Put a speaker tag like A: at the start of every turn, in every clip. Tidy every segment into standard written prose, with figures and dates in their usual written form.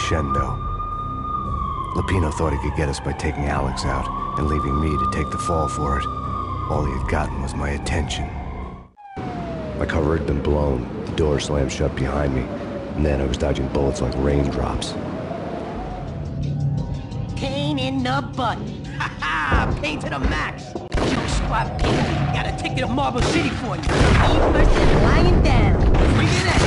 A: crescendo. Lupino thought he could get us by taking Alex out and leaving me to take the fall for it. All he had gotten was my attention. My cover had been blown, the door slammed shut behind me, and then I was dodging bullets like raindrops.
B: Payne in the butt. Ha ha! Payne to the max. Yo, squad Payne. Got a ticket to Marble City for you. Aim versus lying down. Bring it in.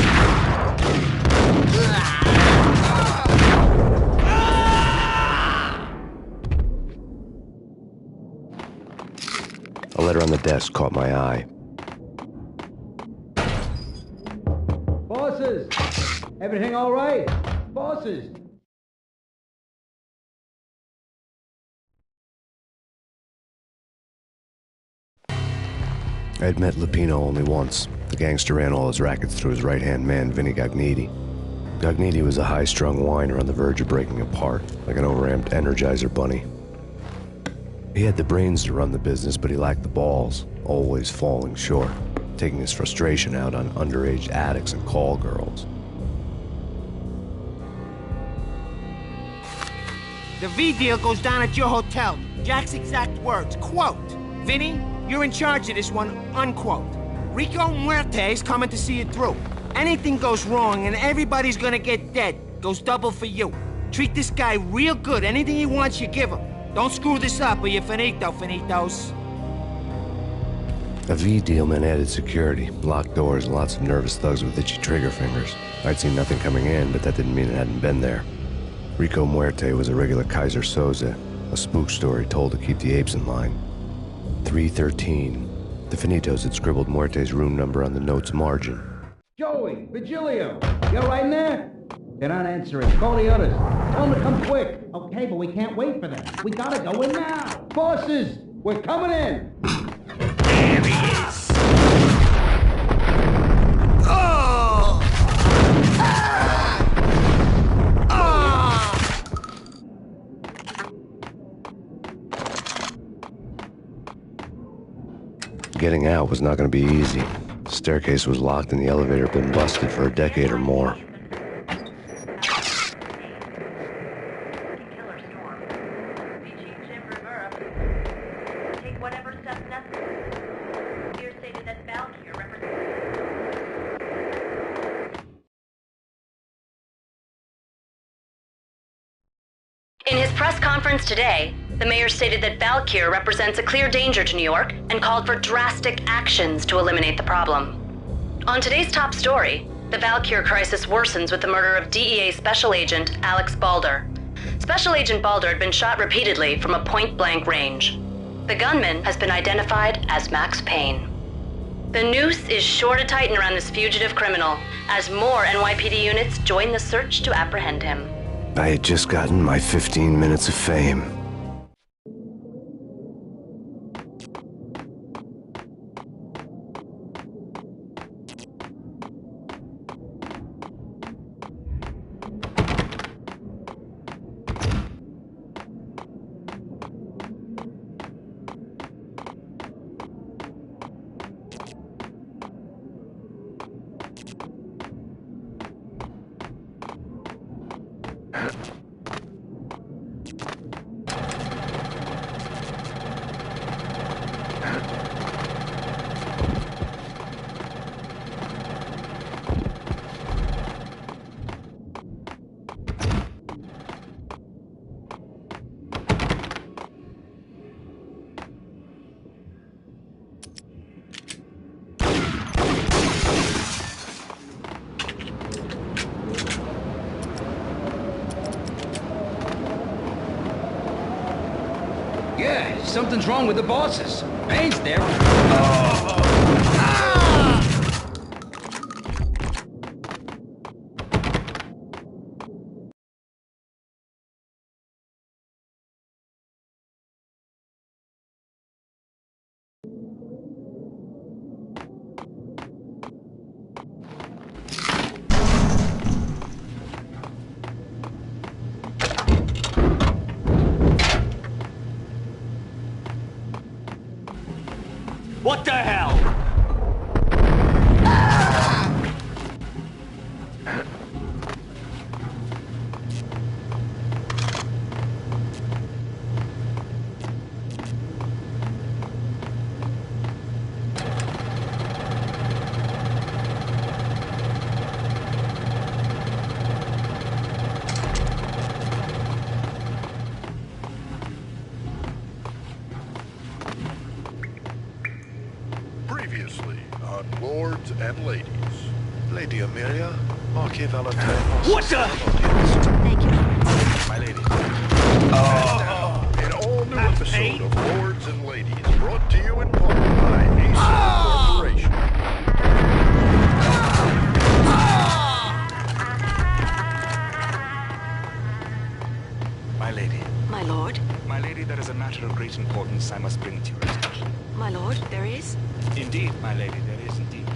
A: A letter on the desk caught my eye.
C: Bosses! Everything all right? Bosses!
A: I had met Lupino only once. The gangster ran all his rackets through his right-hand man, Vinny Gagniti. Gagniti was a high-strung whiner on the verge of breaking apart, like an overamped Energizer bunny. He had the brains to run the business, but he lacked the balls, always falling short, taking his frustration out on underage addicts and call girls.
B: The V deal goes down at your hotel. Jack's exact words, quote, Vinny, you're in charge of this one, unquote. Rico Muerte's coming to see it through. Anything goes wrong and everybody's gonna get dead. Goes double for you. Treat this guy real good. Anything he wants, you give him. Don't screw this up or you're finito, finitos.
A: A V deal meant added security, locked doors, and lots of nervous thugs with itchy trigger fingers. I'd seen nothing coming in, but that didn't mean it hadn't been there. Rico Muerte was a regular Kaiser Soze, a spook story told to keep the apes in line. 313. The Finitos had scribbled Muerte's room number on the note's margin.
C: Joey, Virgilio, you all right in there? They're not answering. Call the others. Tell them to come quick. Okay, but we can't wait for them. We gotta go in now. Bosses, we're coming in.
B: There he is. Oh! Ah! Ah!
A: Getting out was not going to be easy. The staircase was locked and the elevator had been busted for a decade or more.
D: In his press conference today, the mayor stated that Valkyr represents a clear danger to New York and called for drastic actions to eliminate the problem. On today's top story, the Valkyr crisis worsens with the murder of DEA Special Agent Alex Balder. Special Agent Balder had been shot repeatedly from a point-blank range. The gunman has been identified as Max Payne. The noose is sure to tighten around this fugitive criminal as more NYPD units join the search to apprehend him.
A: I had just gotten my 15 minutes of fame.
C: Yeah, something's wrong with the bosses. Payne's there. Oh! Ah!
B: What the hell?
E: lords and ladies. Lady Amelia, Marquis Valentine.
B: What the?
D: Thank you.
E: My lady. An all-new episode
B: Payne?
E: of Lords and Ladies, brought to you in part by Ace Corporation.
F: My lady.
G: My lord?
F: My lady, there is a matter of great importance I must bring to your attention.
G: My lord, there is?
F: Indeed, my lady, there is indeed.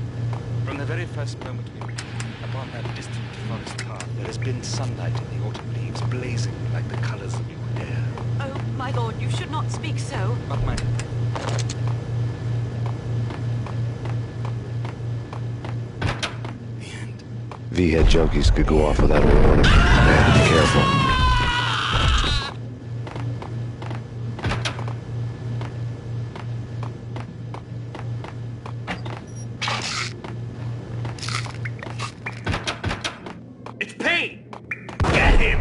F: From the very first moment we met, upon that distant forest path, there has been sunlight in the autumn leaves blazing like the colors of your hair.
G: Oh, my lord, you should not speak so.
F: But my... The end.
A: V-head junkies could go off without a warning. They had to be careful.
B: It's Payne! Get him!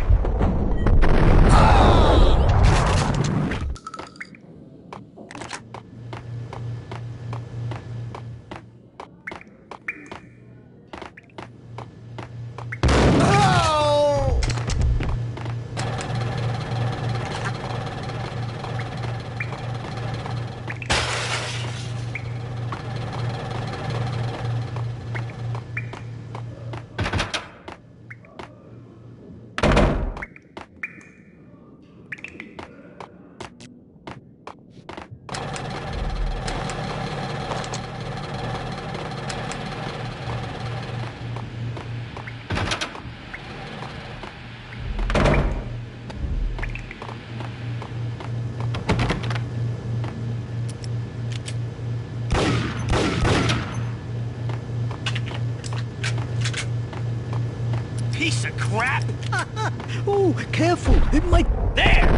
B: Piece of crap!
H: Oh, careful! It might...
B: There!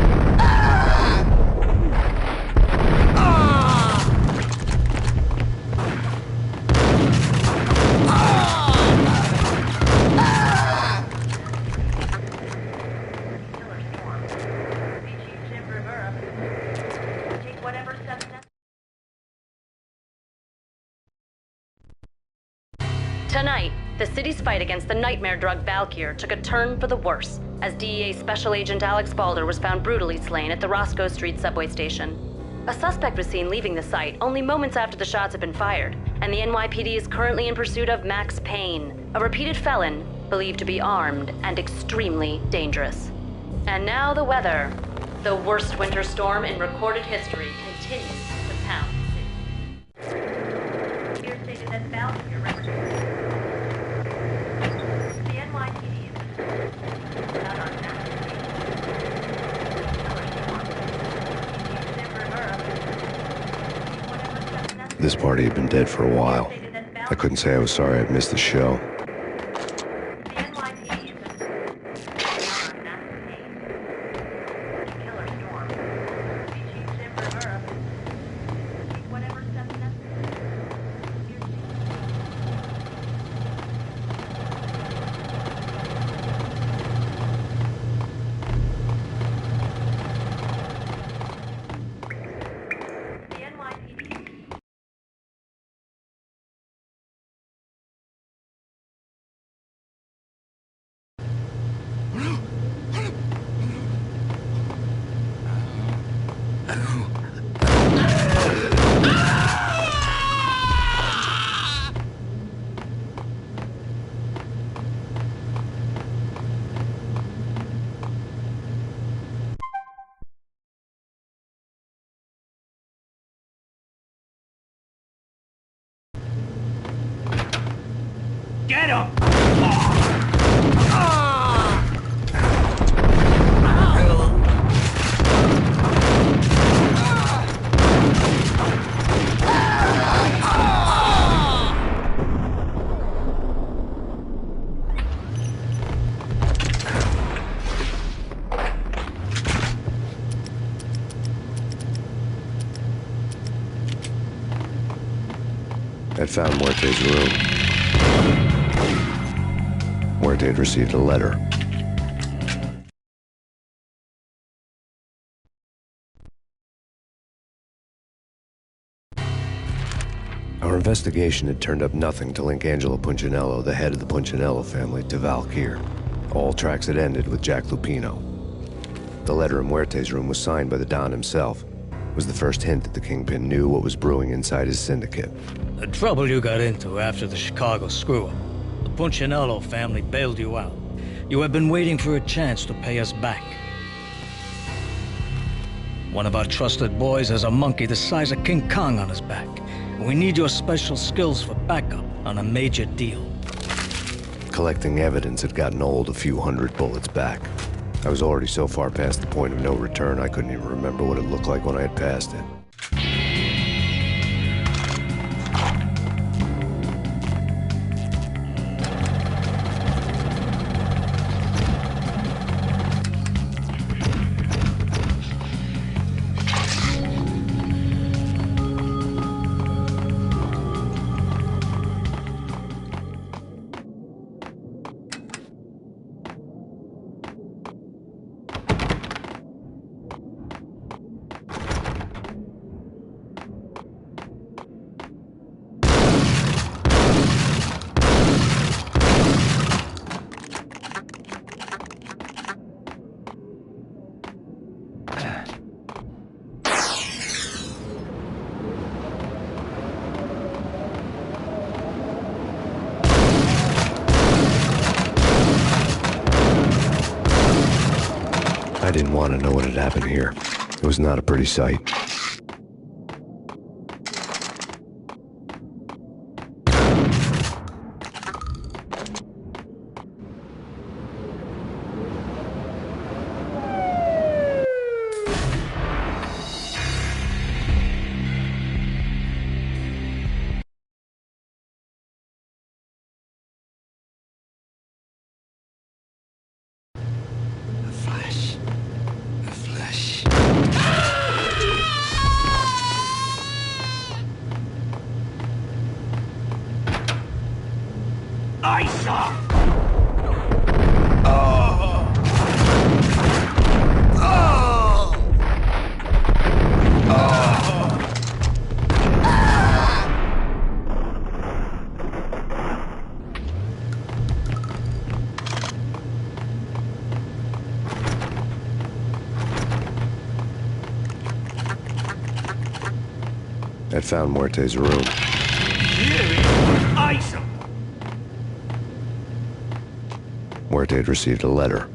D: Tonight, the city's fight against the nightmare drug Valkyr took a turn for the worse, as DEA Special Agent Alex Balder was found brutally slain at the Roscoe Street subway station. A suspect was seen leaving the site only moments after the shots had been fired, and the NYPD is currently in pursuit of Max Payne, a repeated felon believed to be armed and extremely dangerous. And now the weather. The worst winter storm in recorded history continues to pound the city. Here stated that Valkyr represents the NYPD is not on
A: This party had been dead for a while. I couldn't say I was sorry I'd missed the show.
B: Get him!
A: I'd found Muerte's room. Muerte had received a letter. Our investigation had turned up nothing to link Angelo Punchinello, the head of the Punchinello family, to Valkyr. All tracks had ended with Jack Lupino. The letter in Muerte's room was signed by the Don himself. It was the first hint that the Kingpin knew what was brewing inside his syndicate.
H: The trouble you got into after the Chicago screw-up. The Punchinello family bailed you out. You have been waiting for a chance to pay us back. One of our trusted boys has a monkey the size of King Kong on his back. We need your special skills for backup on a major deal.
A: Collecting evidence had gotten old a few hundred bullets back. I was already so far past the point of no return I couldn't even remember what it looked like when I had passed it. I didn't want to know what had happened here. It was not a pretty sight. I'd found Muerte's room. Muerte had received a letter.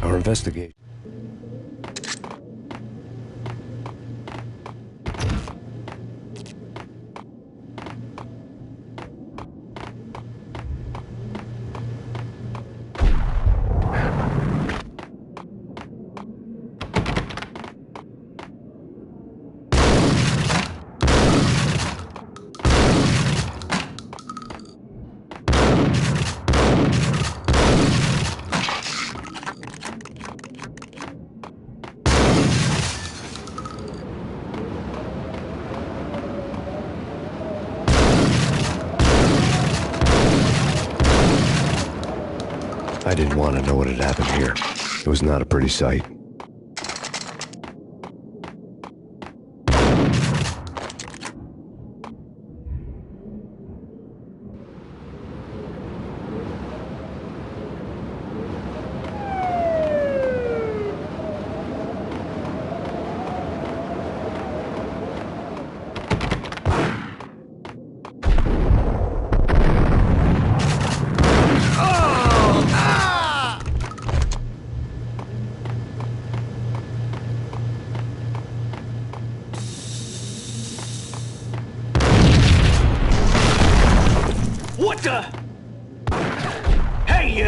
A: Our investigation. I didn't want to know what had happened here. It was not a pretty sight.
B: What the? Hey,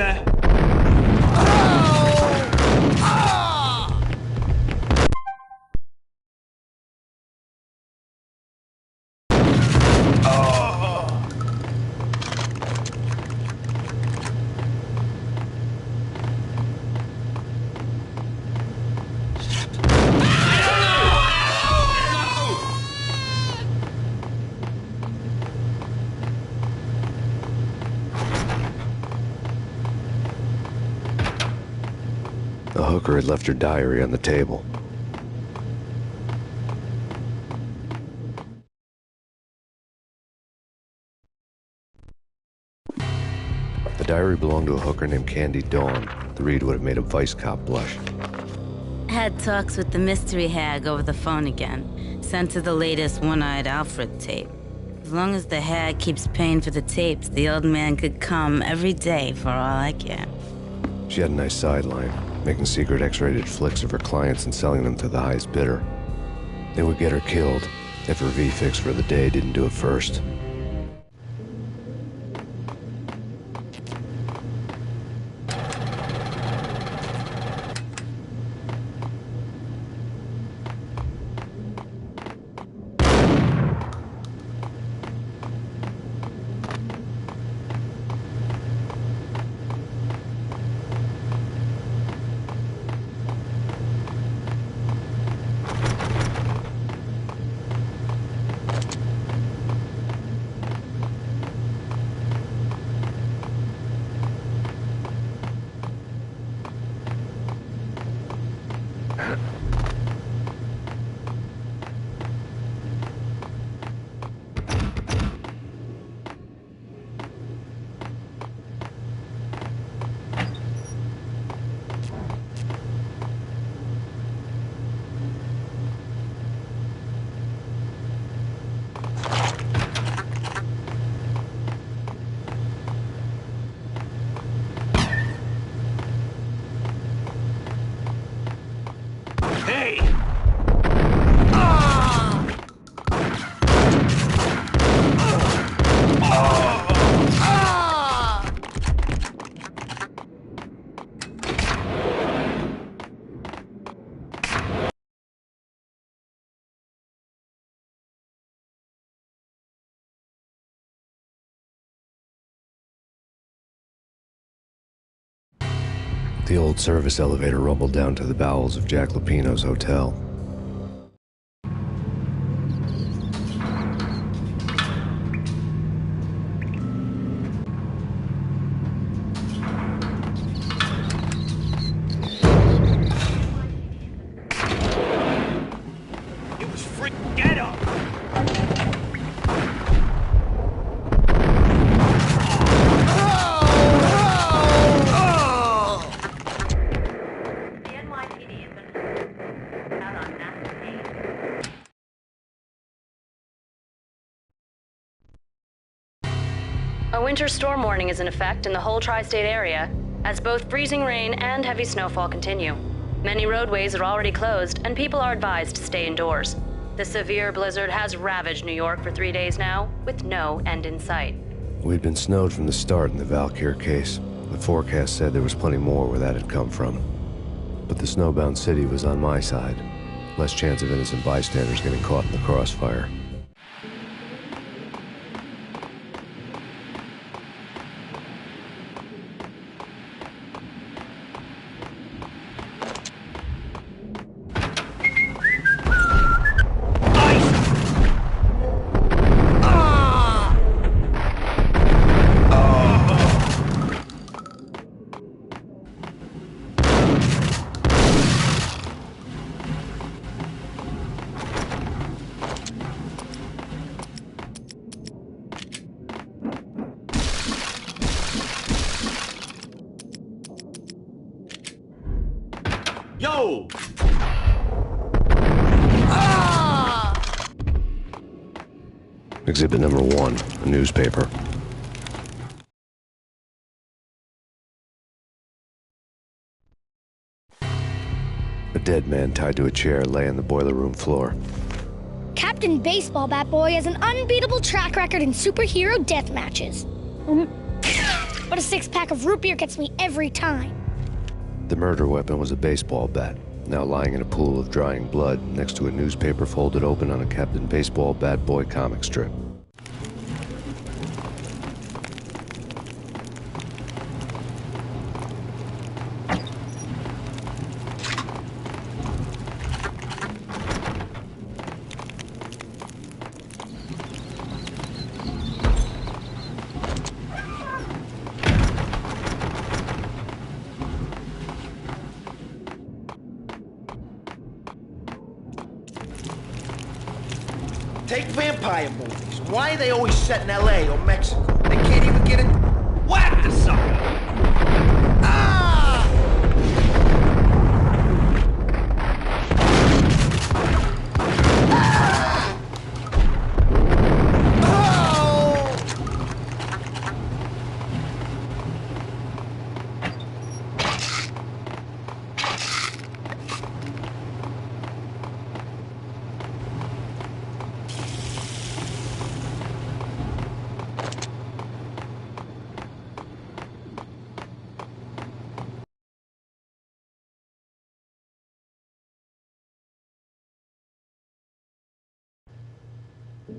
A: hooker had left her diary on the table. The diary belonged to a hooker named Candy Dawn. The read would have made a vice cop blush.
I: Had talks with the mystery hag over the phone again. Sent her the latest One-Eyed Alfred tape. As long as the hag keeps paying for the tapes, the old man could come every day for all I care.
A: She had a nice sideline, making secret X-rated flicks of her clients and selling them to the highest bidder. They would get her killed if her V-fix for the day didn't do it first. The old service elevator rumbled down to the bowels of Jack Lupino's hotel.
B: It was freaking ghetto.
D: A winter storm warning is in effect in the whole tri-state area, as both freezing rain and heavy snowfall continue. Many roadways are already closed, and people are advised to stay indoors. The severe blizzard has ravaged New York for 3 days now, with no end in sight.
A: We'd been snowed from the start in the Valkyr case. The forecast said there was plenty more where that had come from. But the snowbound city was on my side. Less chance of innocent bystanders getting caught in the crossfire.
B: Yo!
A: Exhibit number 1, a newspaper. A dead man tied to a chair lay on the boiler room floor.
J: Captain Baseball Bat Boy has an unbeatable track record in superhero death matches. But a 6-pack of root beer gets me every time.
A: The murder weapon was a baseball bat, now lying in a pool of drying blood next to a newspaper folded open on a Captain Baseball Bat Boy comic strip.
B: Take vampire movies. Why are they always set in L.A. or Mexico? They can't even get it. Whack the sucker! Ah! Oh!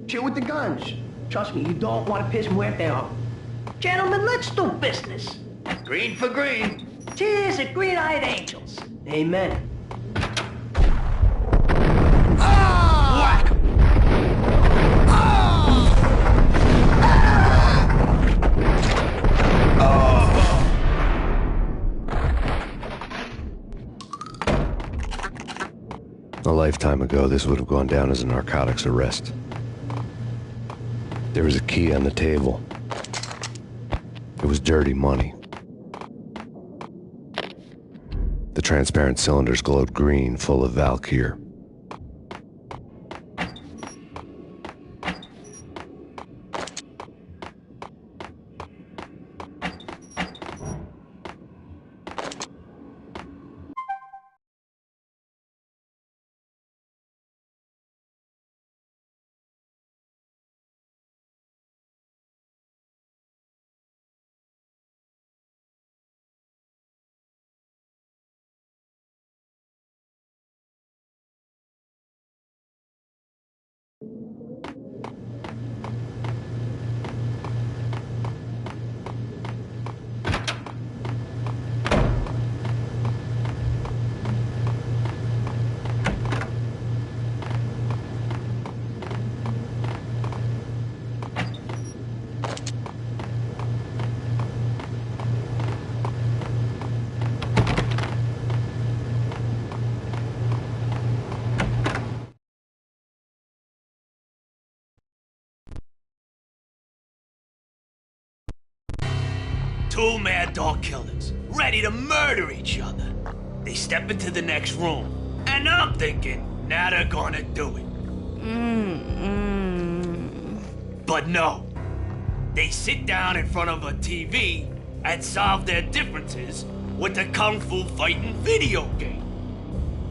K: Chill with the guns. Trust me, you don't want to piss Muerte off. Gentlemen, let's do business.
B: Green for green.
K: Cheers at green-eyed angels. Amen.
B: Ah! Whack!
A: A lifetime ago, this would have gone down as a narcotics arrest. There was a key on the table. It was dirty money. The transparent cylinders glowed green, full of Valkyr.
L: Two mad dog killers, ready to murder each other. They step into the next room, and I'm thinking, now they're gonna do it. But no. They sit down in front of a TV and solve their differences with a kung fu fighting video game.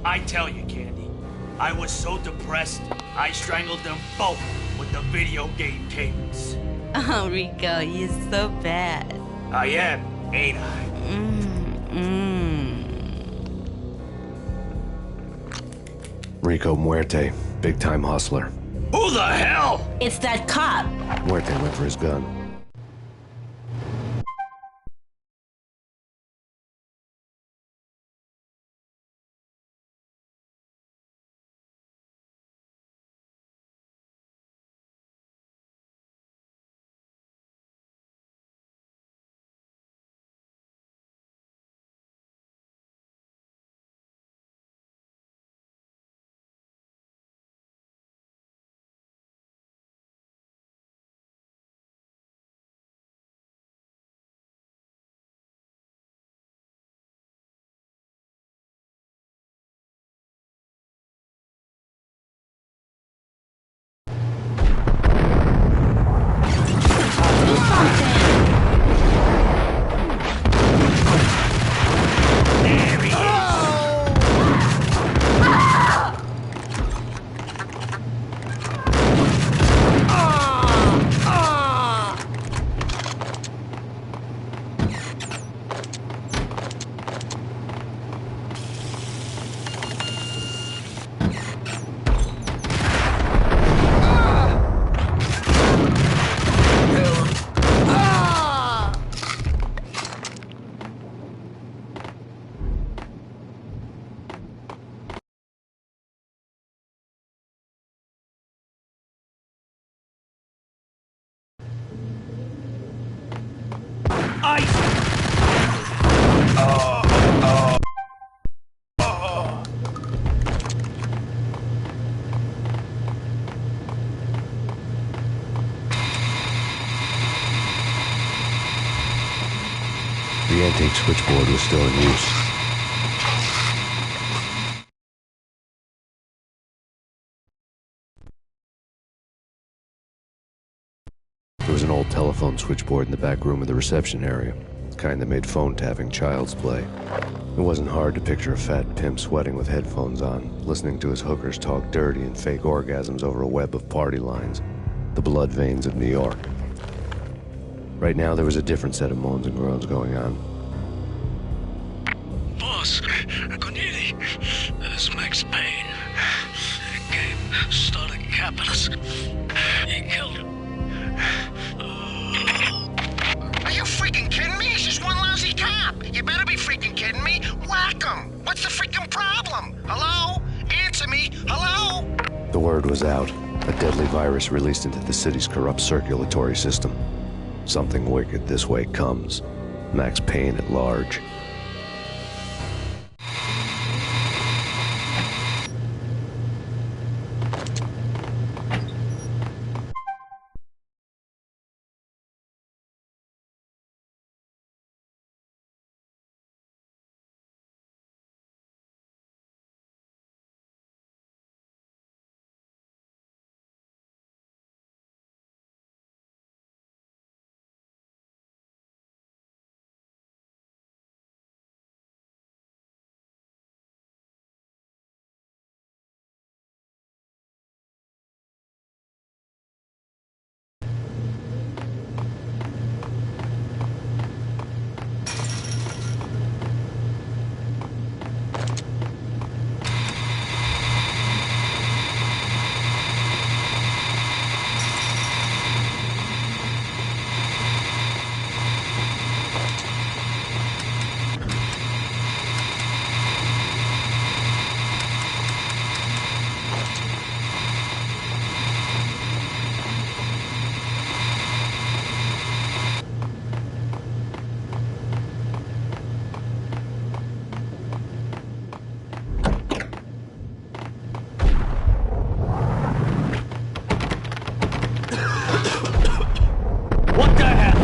L: I tell you, Candy, I was so depressed, I strangled them both with the video game cables.
I: Oh, Rico, you're so bad.
L: I am, ain't I?
A: Rico Muerte, big-time hustler.
L: Who the hell?
I: It's that cop.
A: Muerte went for his gun. The antique switchboard was still in use. There was an old telephone switchboard in the back room of the reception area, the kind that made phone tapping child's play. It wasn't hard to picture a fat pimp sweating with headphones on, listening to his hookers talk dirty and fake orgasms over a web of party lines, the blood veins of New York. Right now, there was a different set of moans and groans going on.
H: Boss, Cornelia, this is Max Payne. He came, started capping us. He killed him.
B: Are you freaking kidding me? He's just one lousy cop. You better be freaking kidding me. Whack him. What's the freaking problem? Hello? Answer me. Hello?
A: The word was out. A deadly virus released into the city's corrupt circulatory system. Something wicked this way comes. Max Payne at large.
L: What the hell?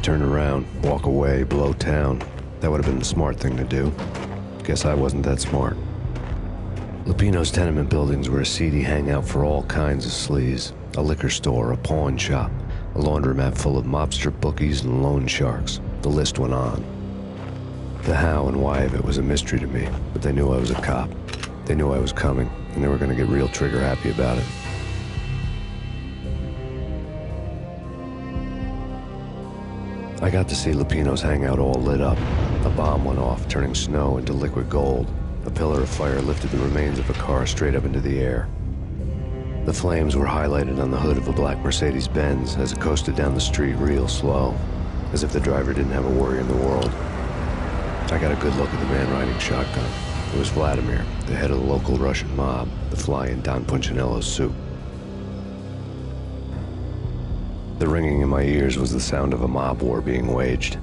A: Turn around, walk away, blow town. That would have been the smart thing to do. Guess I wasn't that smart. Lupino's tenement buildings were a seedy hangout for all kinds of sleaze. A liquor store, a pawn shop, a laundromat full of mobster bookies and loan sharks. The list went on. The how and why of it was a mystery to me, but they knew I was a cop. They knew I was coming, and they were going to get real trigger happy about it. I got to see Lupino's hangout all lit up. A bomb went off, turning snow into liquid gold. A pillar of fire lifted the remains of a car straight up into the air. The flames were highlighted on the hood of a black Mercedes-Benz as it coasted down the street real slow, as if the driver didn't have a worry in the world. I got a good look at the man riding shotgun. It was Vladimir, the head of the local Russian mob, the fly in Don Punchinello's soup. The ringing in my ears was the sound of a mob war being waged.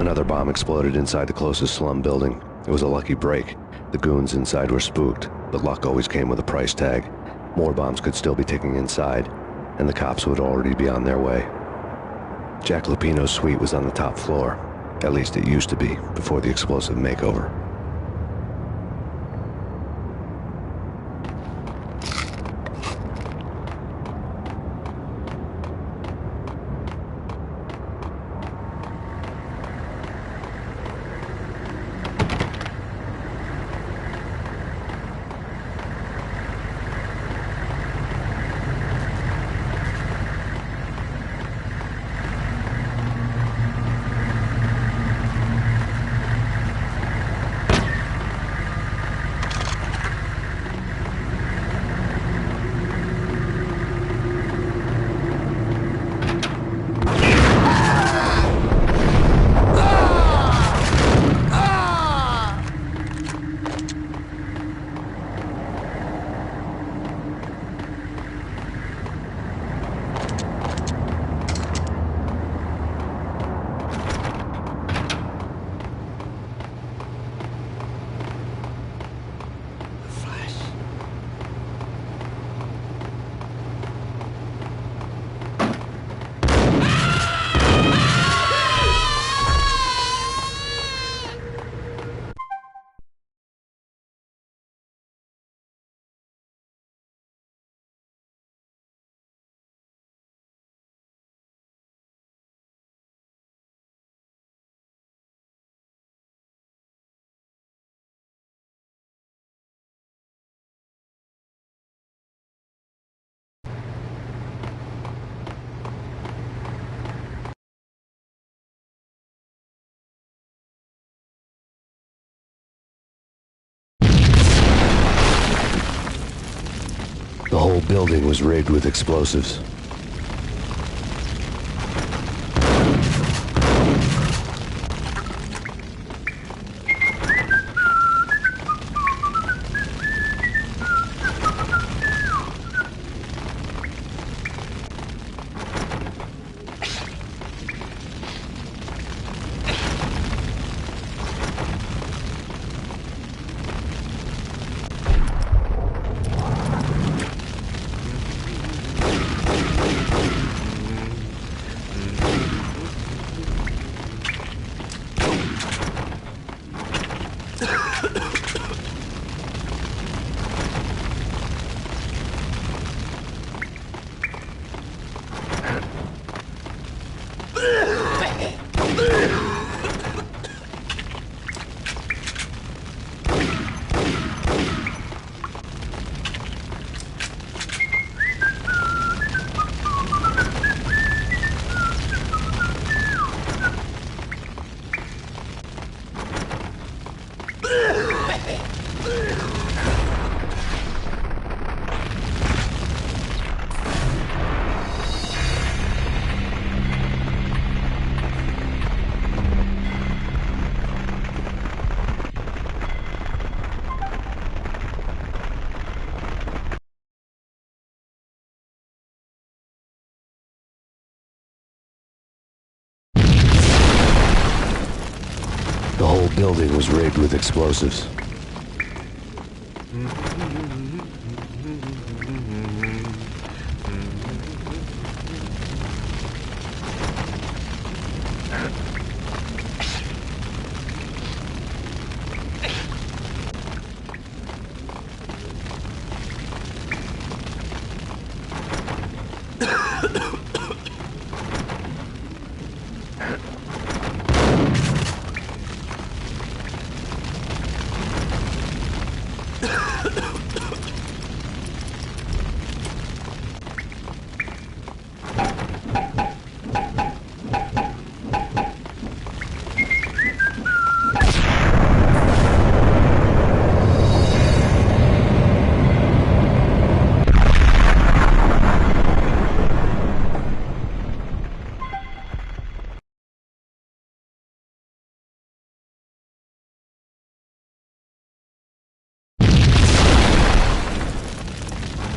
A: Another bomb exploded inside the closest slum building. It was a lucky break. The goons inside were spooked, but luck always came with a price tag. More bombs could still be ticking inside, and the cops would already be on their way. Jack Lupino's suite was on the top floor. At least it used to be, before the explosive makeover. The whole building was rigged with explosives. The whole building was rigged with explosives.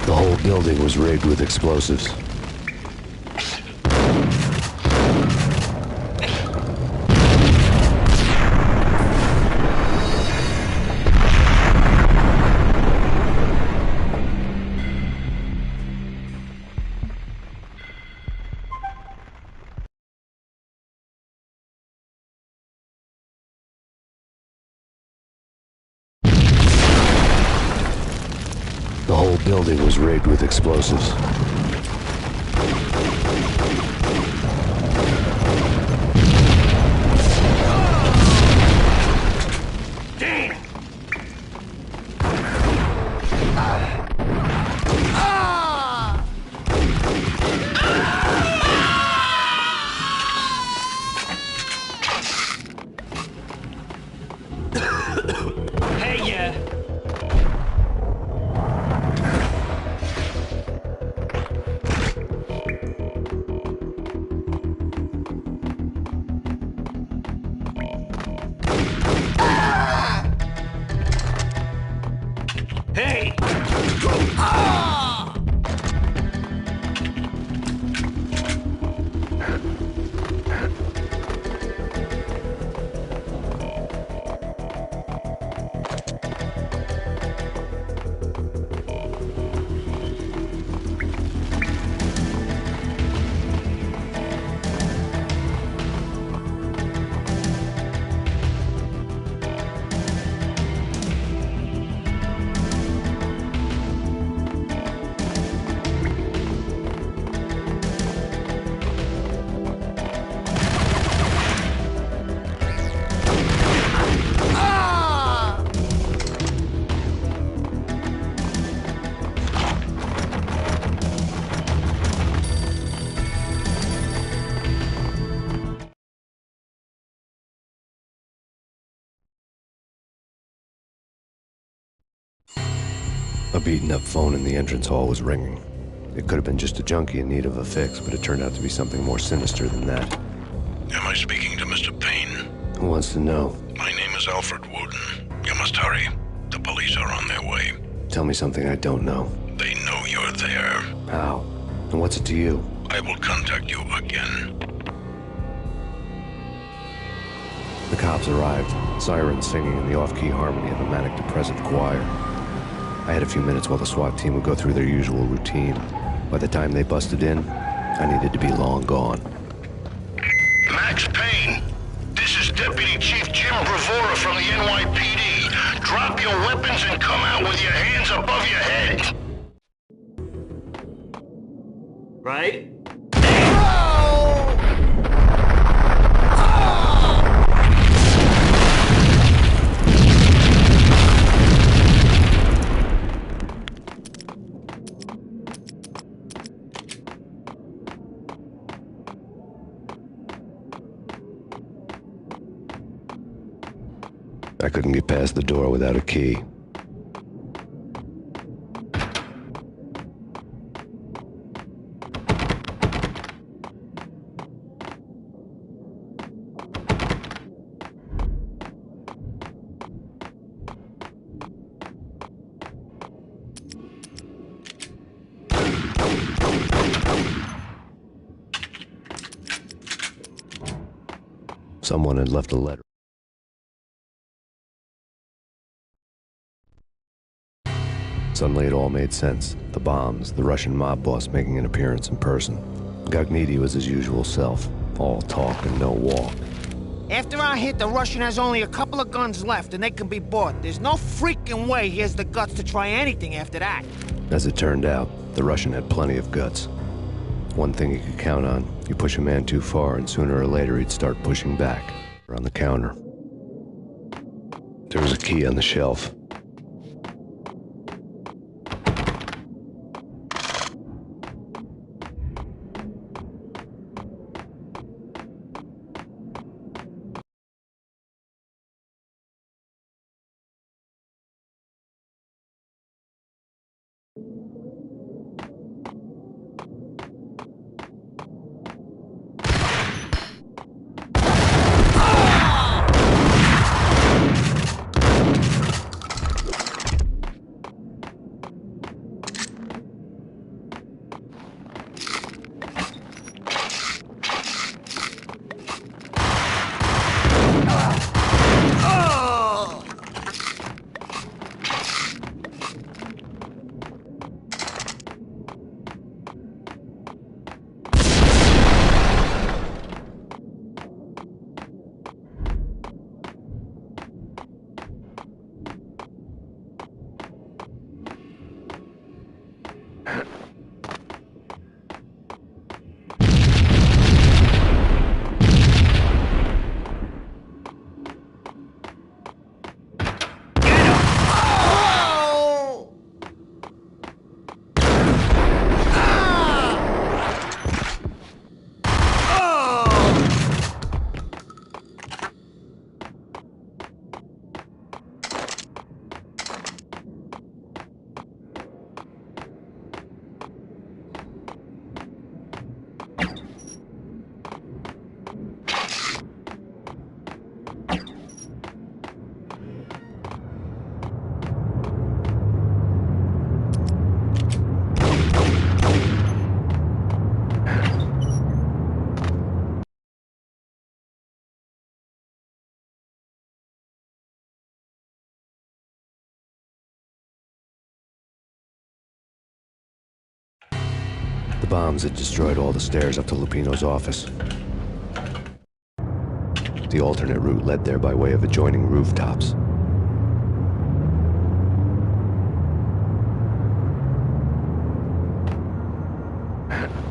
A: The whole building was rigged with explosives. The whole building was rigged with explosives.
L: Hey, yeah. Hey!
A: A beaten-up phone in the entrance hall was ringing. It could have been just a junkie in need of a fix, but it turned out to be something more sinister than that.
E: Am I speaking to Mr. Payne?
A: Who wants to know?
E: My name is Alfred Wooden. You must hurry. The police are on their way.
A: Tell me something I don't know.
E: They know you're there.
A: How? And what's it to you?
E: I will contact you again.
A: The cops arrived, sirens singing in the off-key harmony of a manic-depressive choir. I had a few minutes while the SWAT team would go through their usual routine. By the time they busted in, I needed to be long gone.
E: Max Payne, this is Deputy Chief Jim Bravura from the NYPD. Drop your weapons and come out with your hands above your head.
L: Right?
A: I couldn't get past the door without a key. Someone had left a letter. Suddenly it all made sense. The bombs, the Russian mob boss making an appearance in person. Gagniti was his usual self. All talk and no walk.
B: After our hit, the Russian has only a couple of guns left, and they can be bought. There's no freaking way he has the guts to try anything after that.
A: As it turned out, the Russian had plenty of guts. One thing he could count on. You push a man too far, and sooner or later he'd start pushing back. On the counter. There was a key on the shelf. The bombs had destroyed all the stairs up to Lupino's office. The alternate route led there by way of adjoining rooftops.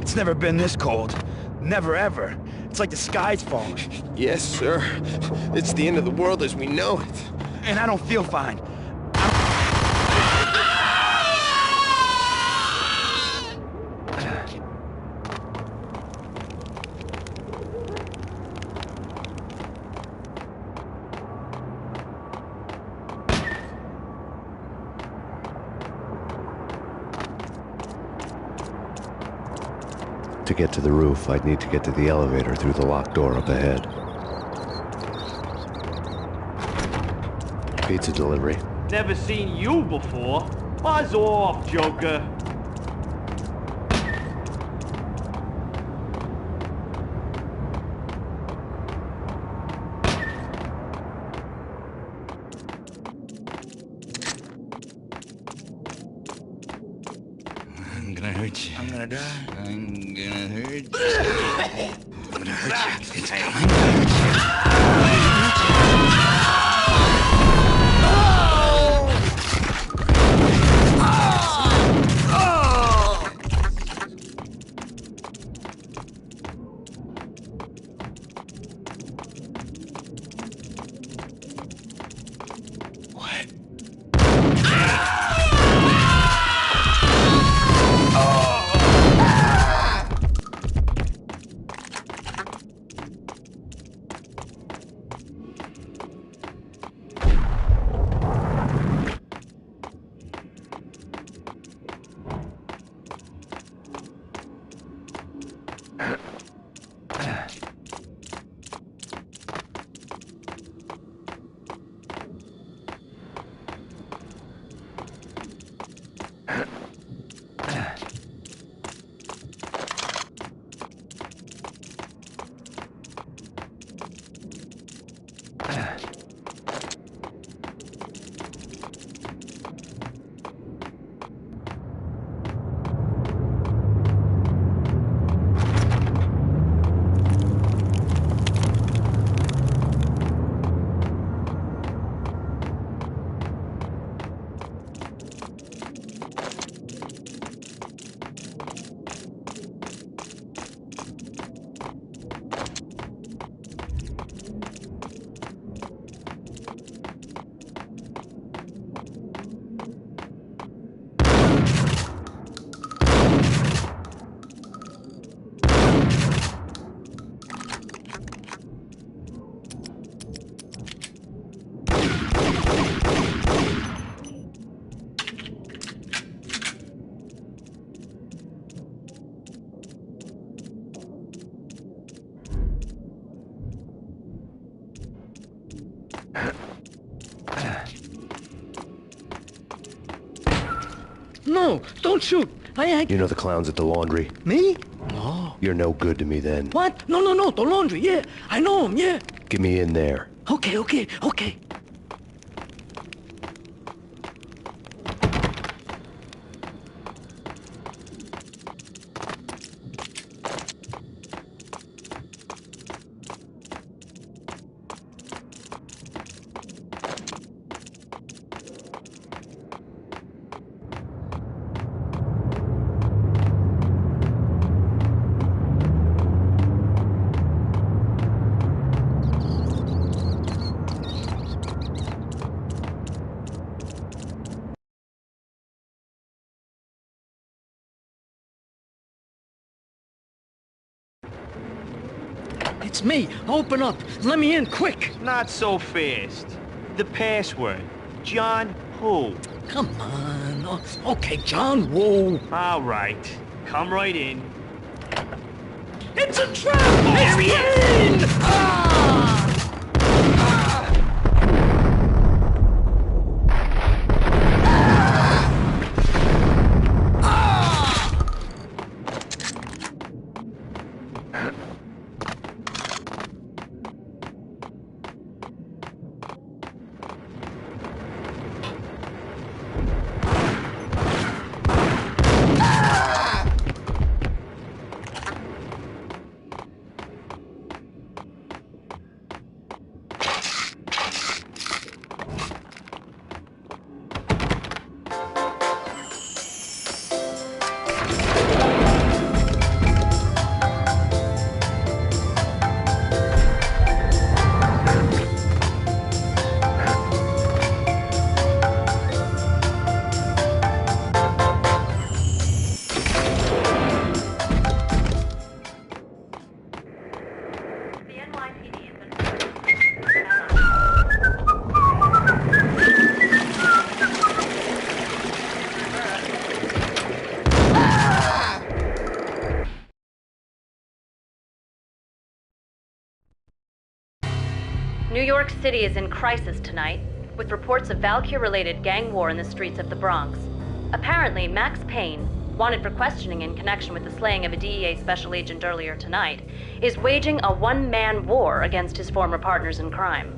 M: It's never been this cold. Never ever. It's like the sky's falling.
N: Yes, sir. It's the end of the world as we know it.
M: And I don't feel fine.
A: To get to the roof, I'd need to get to the elevator through the locked door up ahead. Pizza delivery.
O: Never seen you before. Buzz off, Joker.
F: I'm gonna hurt you.
M: I'm gonna die.
F: I'm gonna hurt you. I'm gonna hurt you. It's coming.
H: No, don't shoot.
A: You know the clowns at the laundry?
H: Me? No.
A: You're no good to me then.
H: What? No, the laundry, yeah. I know him, yeah.
A: Get me in there.
H: Okay. It's me. Open up. Let me in, quick.
O: Not so fast. The password. John who?
H: Come on. Oh, okay, John Woo.
O: All right. Come right in.
H: It's a trap! There he is!
D: New York City is in crisis tonight, with reports of Valkyr-related gang war in the streets of the Bronx. Apparently, Max Payne, wanted for questioning in connection with the slaying of a DEA special agent earlier tonight, is waging a one-man war against his former partners in crime.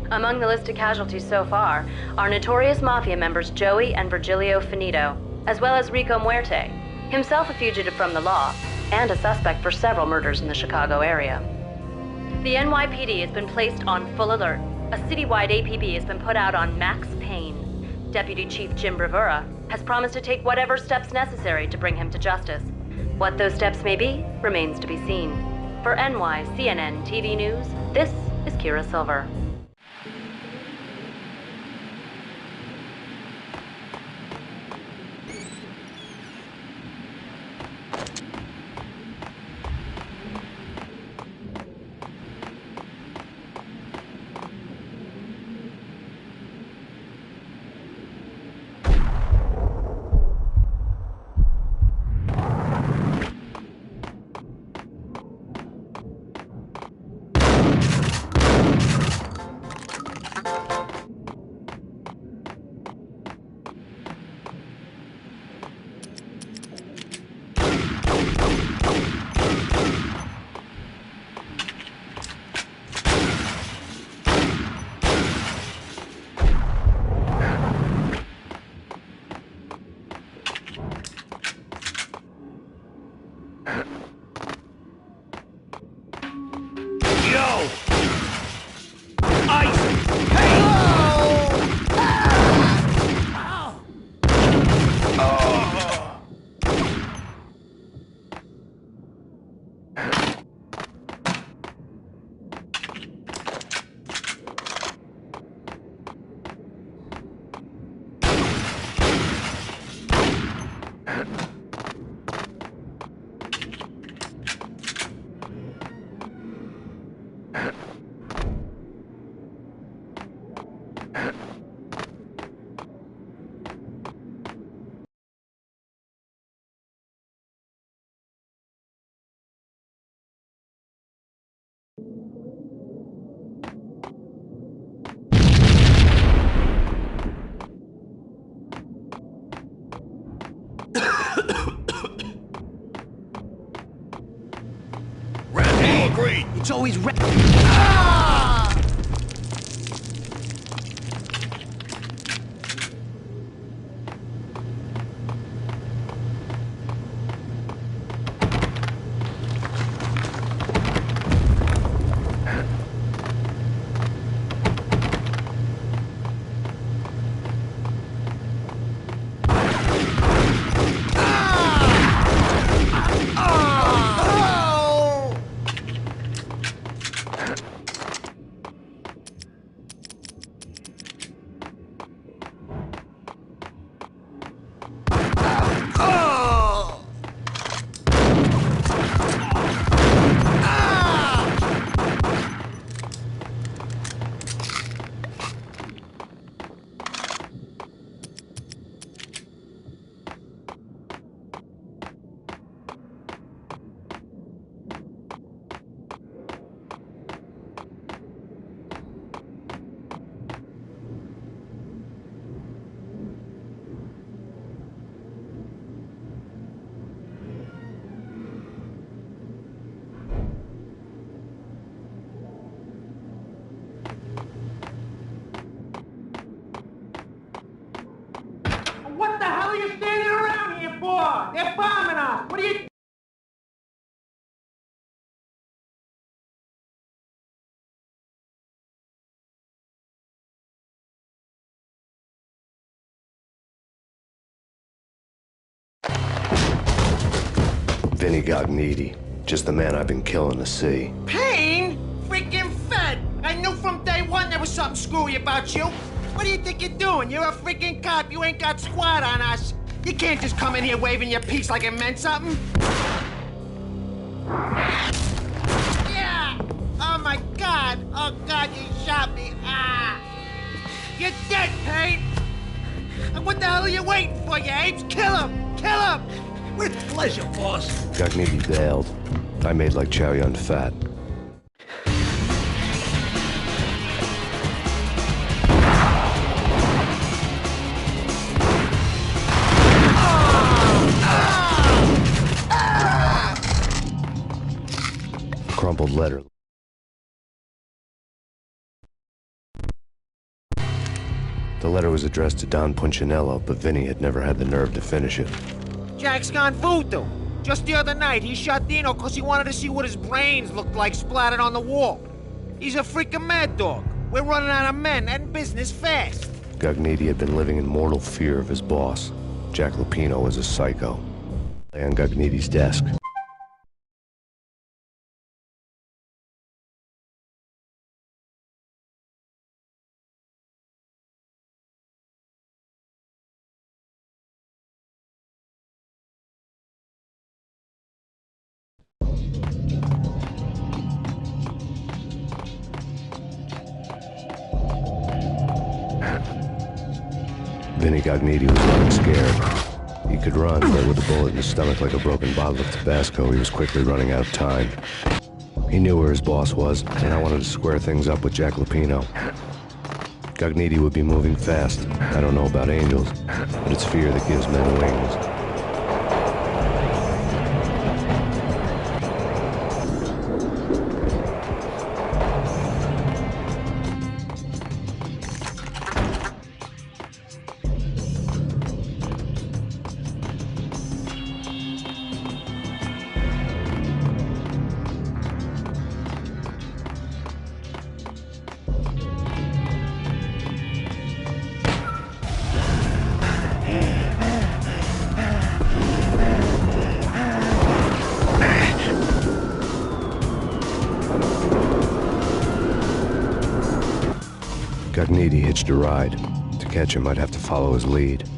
D: Among the listed casualties so far are notorious mafia members Joey and Virgilio Finito, as well as Rico Muerte, himself a fugitive from the law, and a suspect for several murders in the Chicago area. The NYPD has been placed on full alert. A citywide APB has been put out on Max Payne. Deputy Chief Jim Bravura has promised to take whatever steps necessary to bring him to justice. What those steps may be remains to be seen. For NYCNN TV News, this is Kira Silver.
K: It's always
B: What the hell are you standing around here for? They're bombing us. What are you...
A: Vinny Gognitti, just the man I've been killing to see.
B: Payne? Freaking fed! I knew from day one there was something screwy about you. What do you think you're doing? You're a freaking cop. You ain't got squad on us. You can't just come in here waving your piece like it meant something. Yeah! Oh my God! Oh God, you shot me! Ah! You're dead, Payne! And what the hell are you waiting for, you apes? Kill him! Kill him!
K: with pleasure, boss.
A: Gognitti bailed. I made like Chow Yun Fat. Crumpled letter. The letter was addressed to Don Punchinello, but Vinny had never had the nerve to finish it.
B: Jack's gone voodoo. Just the other night, he shot Dino because he wanted to see what his brains looked like splattered on the wall. He's a freaking mad dog. We're running out of men and business fast.
A: Gognitti had been living in mortal fear of his boss. Jack Lupino was a psycho. Lay on Gognitti's desk. Vinny Gognitti was running scared. He could run, but with a bullet in his stomach like a broken bottle of Tabasco, he was quickly running out of time. He knew where his boss was, and I wanted to square things up with Jack Lupino. Gognitti would be moving fast. I don't know about angels, but it's fear that gives men wings. Gognitti hitched a ride. To catch him, I'd have to follow his lead.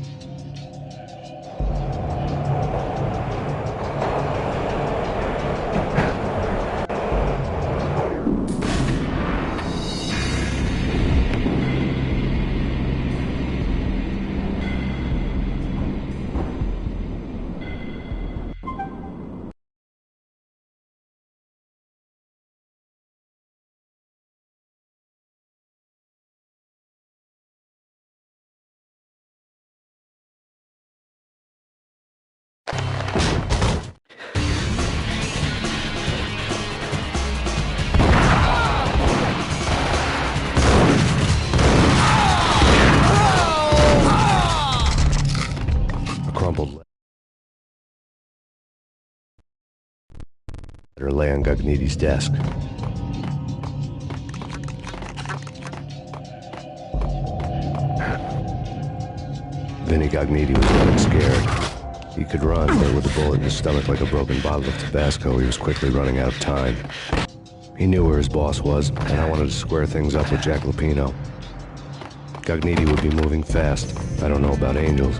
A: crumpled letter lay on Gagniti's desk. Vinny Gagniti was running scared. He could run, but with a bullet in his stomach like a broken bottle of Tabasco, he was quickly running out of time. He knew where his boss was, and I wanted to square things up with Jack Lupino. Gagniti would be moving fast. I don't know about angels,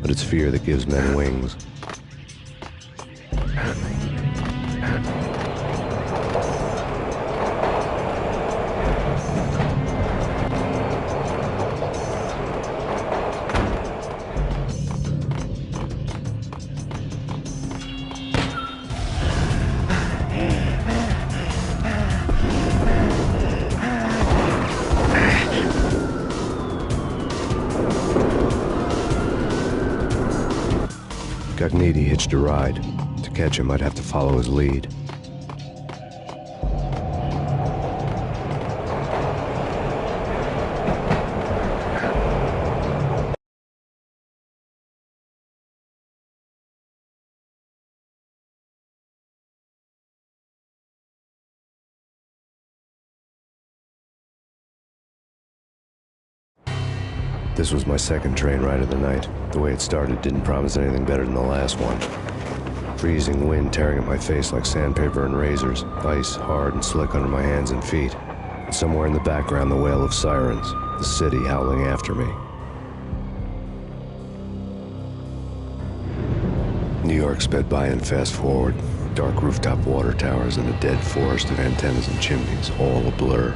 A: but it's fear that gives men wings. Gagniti hitched a ride. To catch him, I'd have to follow his lead. This was my second train ride of the night. The way it started didn't promise anything better than the last one. Freezing wind tearing at my face like sandpaper and razors, ice hard and slick under my hands and feet. And somewhere in the background, the wail of sirens, the city howling after me. New York sped by in fast forward. Dark rooftop water towers and a dead forest of antennas and chimneys, all a blur.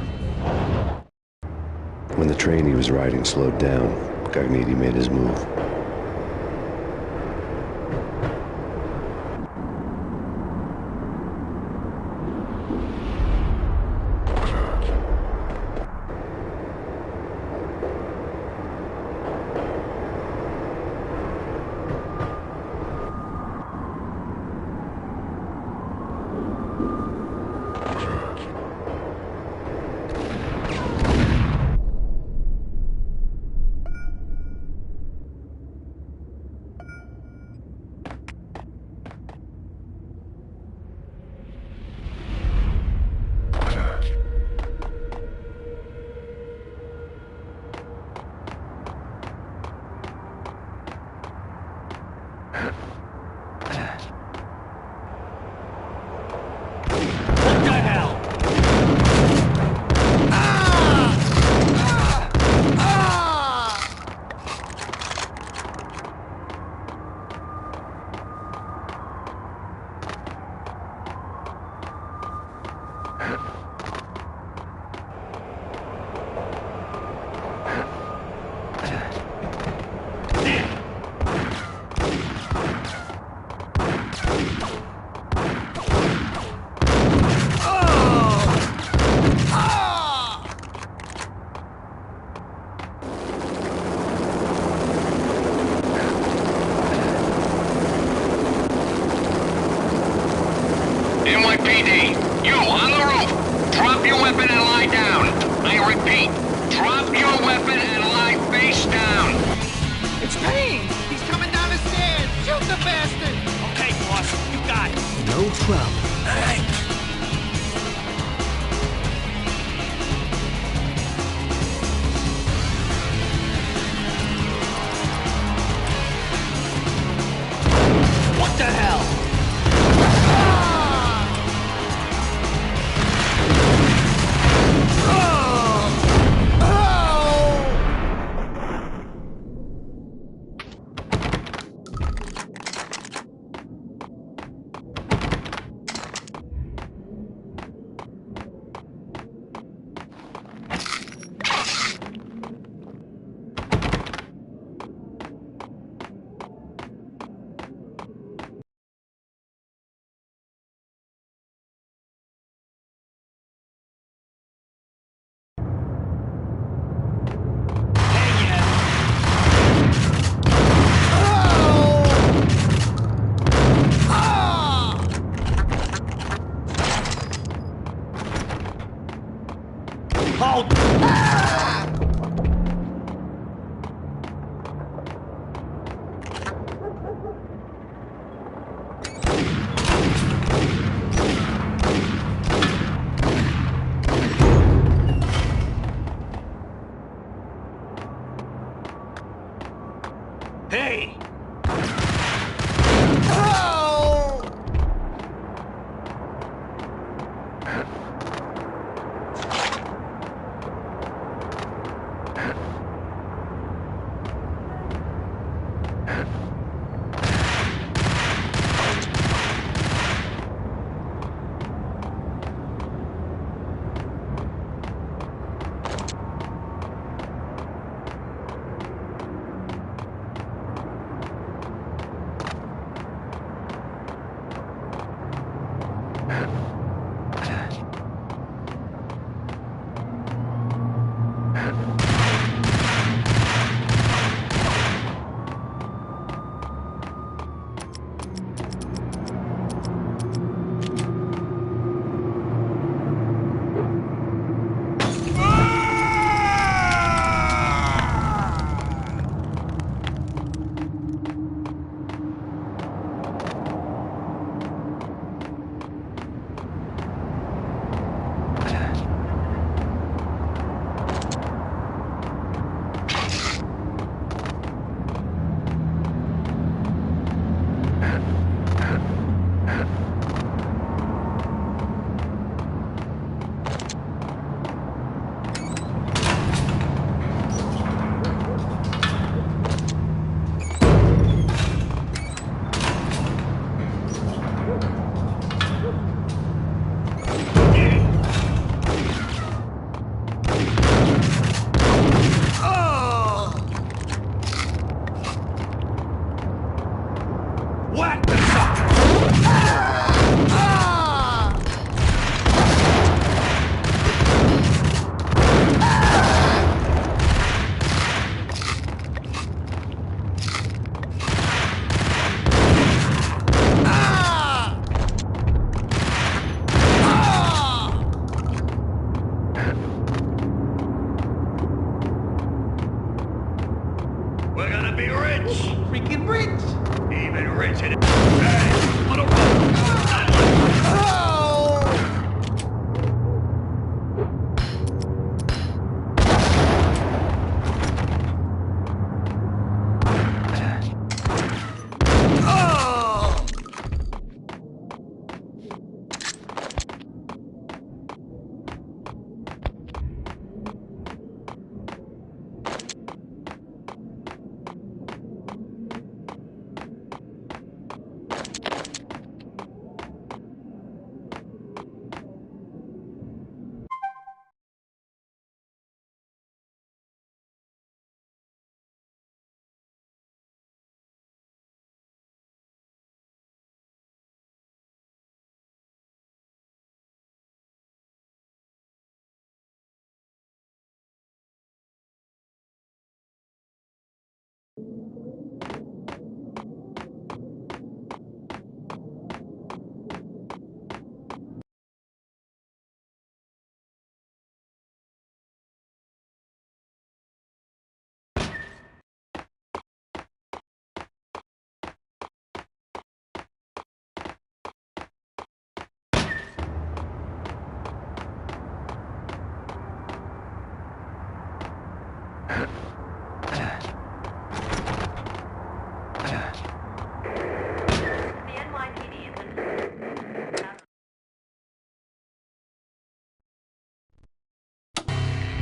A: When the train he was riding slowed down, Gagniti made his move.
E: NYPD, you on the roof. Drop your weapon and lie down. I repeat, drop your weapon and lie face down.
B: It's Payne! He's coming down the stairs! Shoot the bastard!
L: Okay, boss, you got it.
B: No trouble.
L: Hey. What the hell?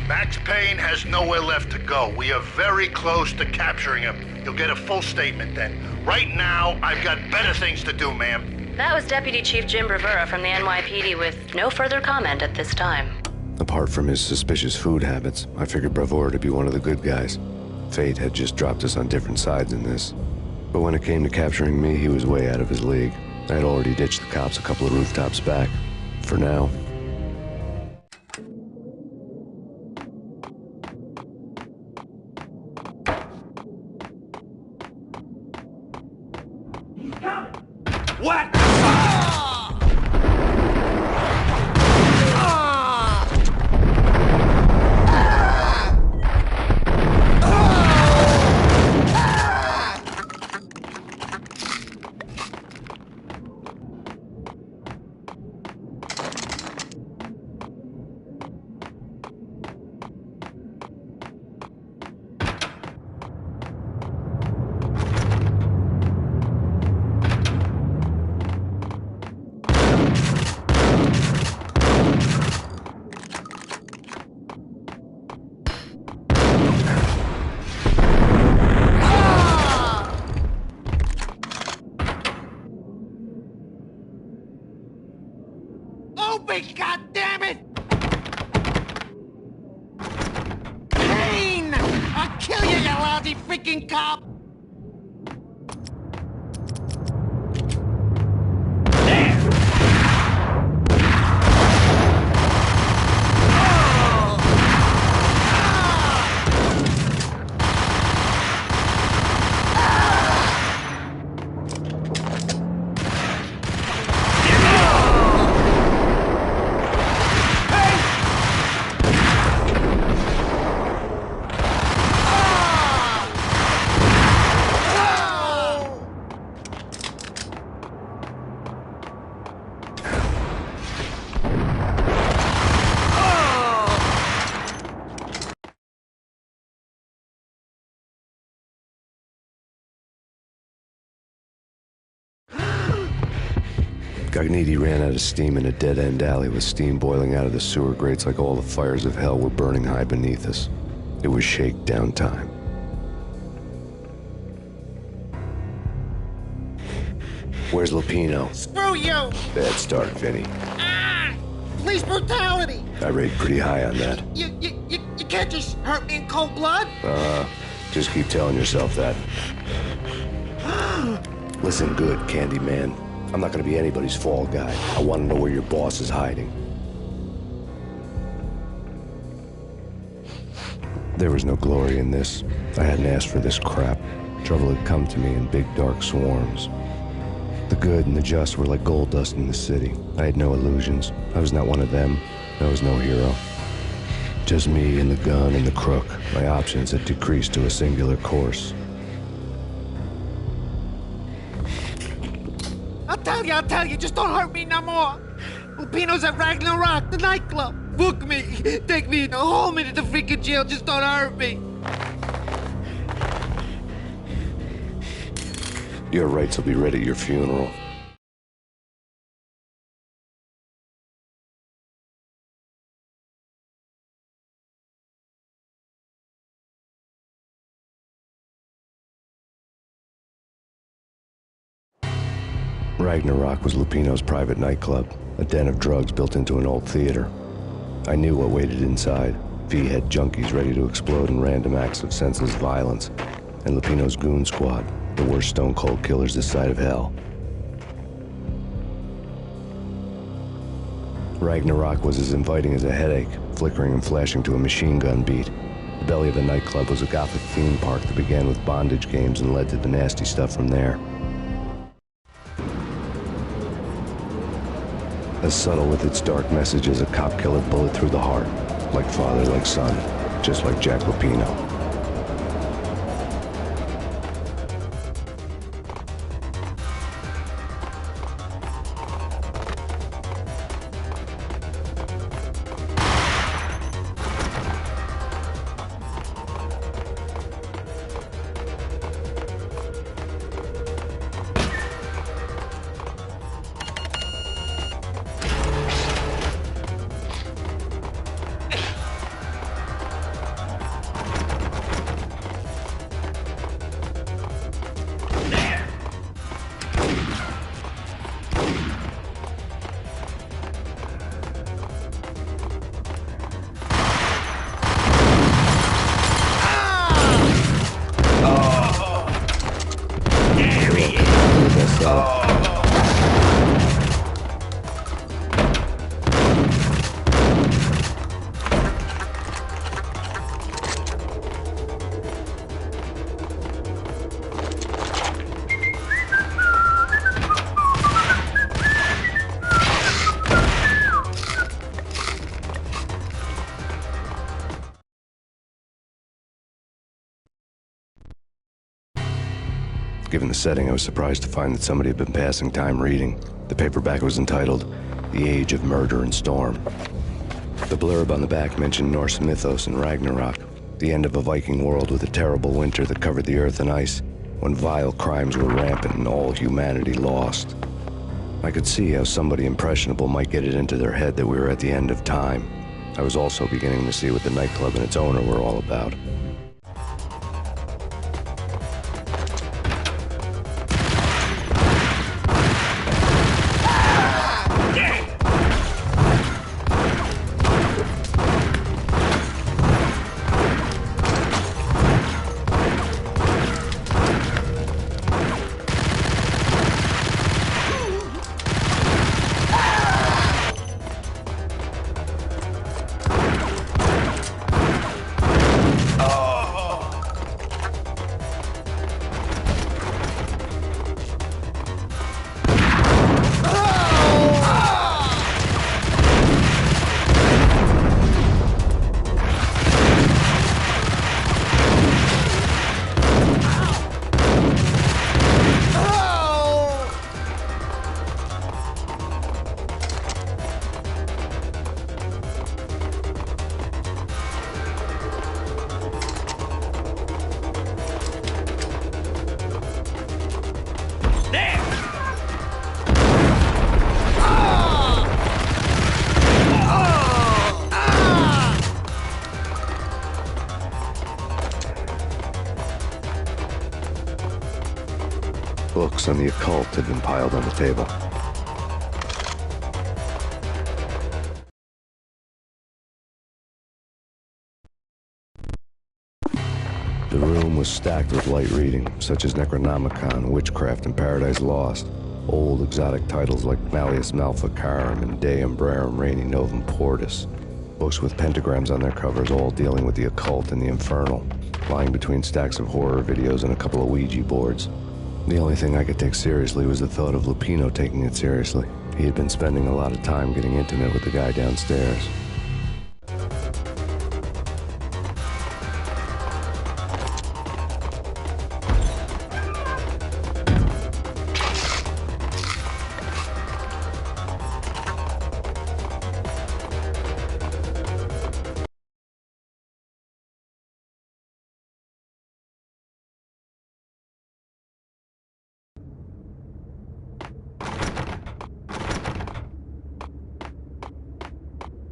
E: Max Payne has nowhere left to go. We are very close to capturing him. You'll get a full statement then. Right now, I've got better things to do, ma'am.
D: That was Deputy Chief Jim Rivera from the NYPD with no further comment at this time.
A: Apart from his suspicious food habits, I figured Bravura to be one of the good guys. Fate had just dropped us on different sides in this. But when it came to capturing me, he was way out of his league. I had already ditched the cops a couple of rooftops back. For now.
L: What?
B: me, goddammit! Payne! I'll kill you, you lousy freaking cop!
A: Cogniti ran out of steam in a dead-end alley with steam boiling out of the sewer grates like all the fires of hell were burning high beneath us. It was shakedown time. Where's Lupino?
B: Screw you!
A: Bad start, Vinny.
B: Ah! Police brutality!
A: I rate pretty high on that.
B: You can't just hurt me in cold blood?
A: Just keep telling yourself that. Listen good, Candyman. I'm not gonna be anybody's fall guy. I want to know where your boss is hiding. There was no glory in this. I hadn't asked for this crap. Trouble had come to me in big dark swarms. The good and the just were like gold dust in the city. I had no illusions. I was not one of them. I was no hero. Just me and the gun and the crook. My options had decreased to a singular course.
B: I'll tell you, just don't hurt me no more. Lupino's at Ragnarok, the nightclub. Book me, take me home into the freaking jail, just don't hurt me.
A: Your rights will be read at your funeral. Ragnarok was Lupino's private nightclub, a den of drugs built into an old theater. I knew what waited inside. V-head junkies ready to explode in random acts of senseless violence, and Lupino's goon squad, the worst stone-cold killers this side of hell. Ragnarok was as inviting as a headache, flickering and flashing to a machine gun beat. The belly of the nightclub was a gothic theme park that began with bondage games and led to the nasty stuff from there. As subtle with its dark message as a cop-killer bullet through the heart. Like father, like son, just like Jack Lupino. Given the setting, I was surprised to find that somebody had been passing time reading. The paperback was entitled, The Age of Murder and Storm. The blurb on the back mentioned Norse mythos and Ragnarok, the end of a Viking world with a terrible winter that covered the earth in ice, when vile crimes were rampant and all humanity lost. I could see how somebody impressionable might get it into their head that we were at the end of time. I was also beginning to see what the nightclub and its owner were all about. Books on the occult had been piled on the table. The room was stacked with light reading, such as Necronomicon, Witchcraft, and Paradise Lost. Old exotic titles like Malleus Maleficarum and De Umbrarum Reini Novum Portus. Books with pentagrams on their covers, all dealing with the occult and the infernal, lying between stacks of horror videos and a couple of Ouija boards. The only thing I could take seriously was the thought of Lupino taking it seriously. He had been spending a lot of time getting intimate with the guy downstairs.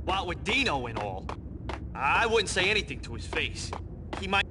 L: What with Dino and all, I wouldn't say anything to his face. He might...